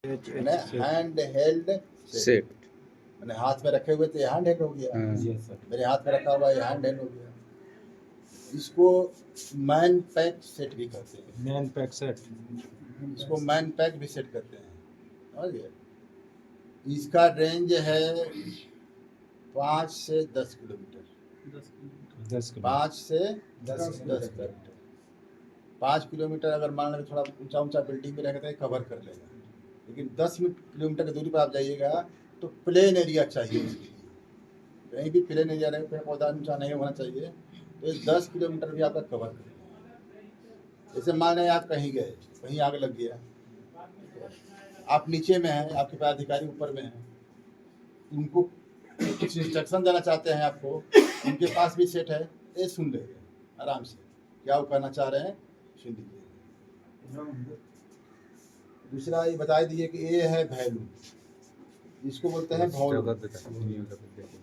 मैंने hand held set. मैंने हाथ में रखे हुए तो ये हैंड हेल्ड हो गया। मेरे हाथ में रखा हुआ ये हैंड हेल्ड हो गया। इसको मैन पैक सेट भी कहते हैं। मैन पैक सेट, इसको मैन पैक भी सेट करते हैं, समझ गए। इसका रेंज है 5 से 10 किलोमीटर। 5 से 10 किलोमीटर। 5 किलोमीटर अगर मान लो थोड़ा ऊंचा ऊंचा बिल्डिंग में रहेगा तो कवर कर लेगा, लेकिन 10 किलोमीटर की दूरी पर आप जाइएगा तो प्लेन एरिया चाहिए उसके लिए। कहीं भी प्लेन एरिया रहे, पेड़ पौधा ऊंचा नहीं होना चाहिए, तो 10 किलोमीटर भी आपका कवर कर लेगा। जैसे मान लें आप कहीं गए, कहीं आग लग गया, आप नीचे में हैं, आपके पास अधिकारी ऊपर में हैं, उनको कुछ इंस्ट्रक्शन देना चाहते हैं आपको, उनके पास भी सेट है, ये सुन लेंगे आराम से क्या वो कहना चाह रहे हैं, सुन लीजिए। दूसरा ये बता दिए कि ये है वैल्यू, इसको बोलते हैं वॉल्यूम।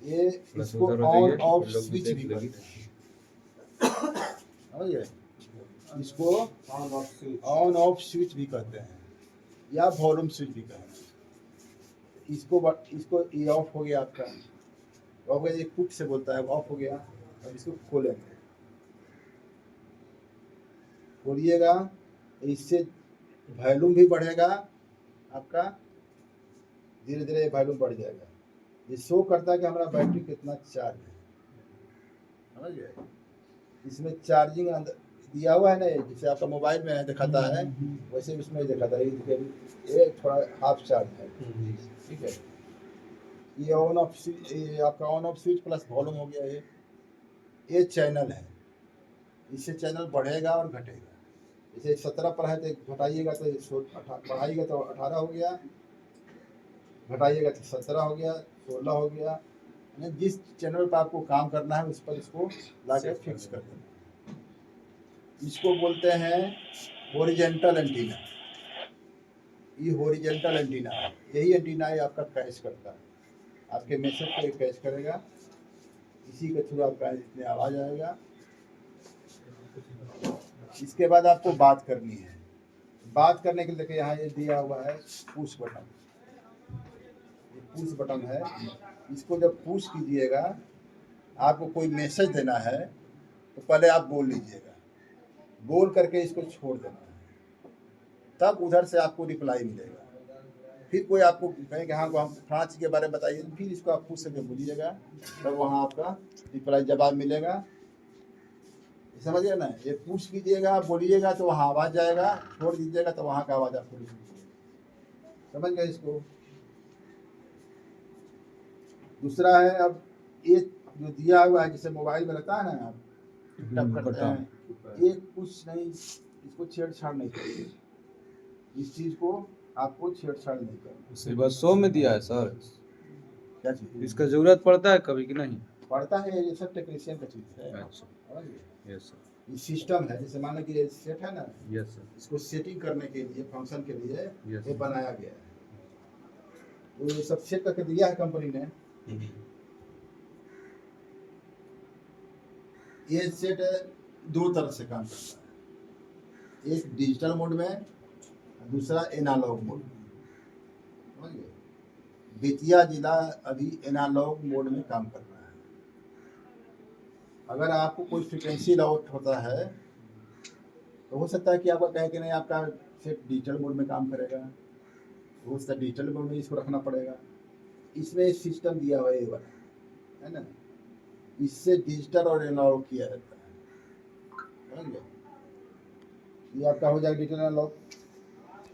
ये इसको ऑन ऑफ स्विच भी कहते हैं, समझ गए। इसको ऑन ऑफ स्विच भी कहते हैं या वॉल्यूम स्विच भी कहते हैं। इसको ये ऑफ हो गया आपका, ऑफ हो गया, ये कुक से बोलता है ऑफ हो गया। अब इसको खोलेंगे, खोलिएगा, इससे वॉल्यूम भी बढ़ेगा आपका, धीरे धीरे वॉल्यूम बढ़ जाएगा। ये शो करता है कि हमारा बैटरी कितना चार्ज है, समझ गए। इसमें चार्जिंग अंदर दिया हुआ है ना, जैसे आपका मोबाइल में दिखाता है वैसे इसमें दिखाता है। ये थोड़ा हाफ चार्ज है, ठीक है। ये ऑन ऑफ स्विच, ये आपका on off switch plus volume हो गया। ये चैनल है, इससे चैनल बढ़ेगा और घटेगा। जैसे 17 पर है तो घटाइएगा तो बढ़ाइएगा तो 18 हो गया, घटाइएगा तो 17 हो गया, 16 हो गया। जिस चैनल पर आपको काम करना है उस पर इसको लाकर फिक्स कर देना। इसको बोलते हैं हॉरिजॉन्टल एंटीना। ये हॉरिजॉन्टल एंटीना है, यही एंटीना है आपका कैच करता है, आपके मैसेज को एक कैच करेगा, इसी के थ्रू आपका इसमें आवाज़ आएगा। इसके बाद आपको बात करनी है। बात करने के लिए देखिए यहाँ ये दिया हुआ है पुश बटन, ये पुश बटन है। इसको जब पुश कीजिएगा, आपको कोई मैसेज देना है तो पहले आप बोल लीजिएगा, बोल करके इसको छोड़ देना है, तब उधर से आपको रिप्लाई मिलेगा। फिर कोई आपको कहेंगे हाँ हम फलाना चीज़ के बारे में बताइए, फिर इसको आप पुश करके बोलिएगा, तब वहाँ आपका रिप्लाई जवाब मिलेगा, समझ गया ना। ये पुश कीजिएगा, बोलिएगा तो वहाँ आवाज़ जाएगा, छोड़ दीजिएगा तो वहाँ का आवाज़ आपको समझ गए इसको। दूसरा है, अब ये जो दिया हुआ है जैसे मोबाइल में रहता है ना, आप टप करते हैं, ये कुछ नहीं, इसको छेड़छाड़ नहीं करिए, इस चीज़ को आपको छेड़छाड़ नहीं करना। सिर्फ बस 100 में दिया है सर, क्या चीज़ इसका जरूरत पड़ता है कभी कि नहीं? पड़ता है, ये सब टेक्नीशियन का चीज़ है। अच्छा, यस सर। ये सिस्टम है, जैसे मान लो कि ये सेट है ना, यस सर। इसको सेटिंग करने के लिए, फंक्शन के लिए Yes. ये बनाया गया है। तो ये सब सेट करके दिया है कंपनी ने। ये सेट 2 तरह से काम करता है, एक डिजिटल मोड में, दूसरा एनालॉग मोड में, समझ गए। बेतिया जिला अभी एनालॉग मोड में काम कर रहा है। अगर आपको कोई फ्रिक्वेंसी लॉट होता है तो हो सकता है कि आपका कहे कि नहीं आपका सेट डिजिटल मोड में काम करेगा, हो सकता है डिजिटल मोड में इसको रखना पड़ेगा। इसमें सिस्टम दिया हुआ है वाला, है ना, इससे डिजिटल और एनालॉग किया जाता है, समझ गए। ये आपका हो जाएगा डिजिटल एनालॉग।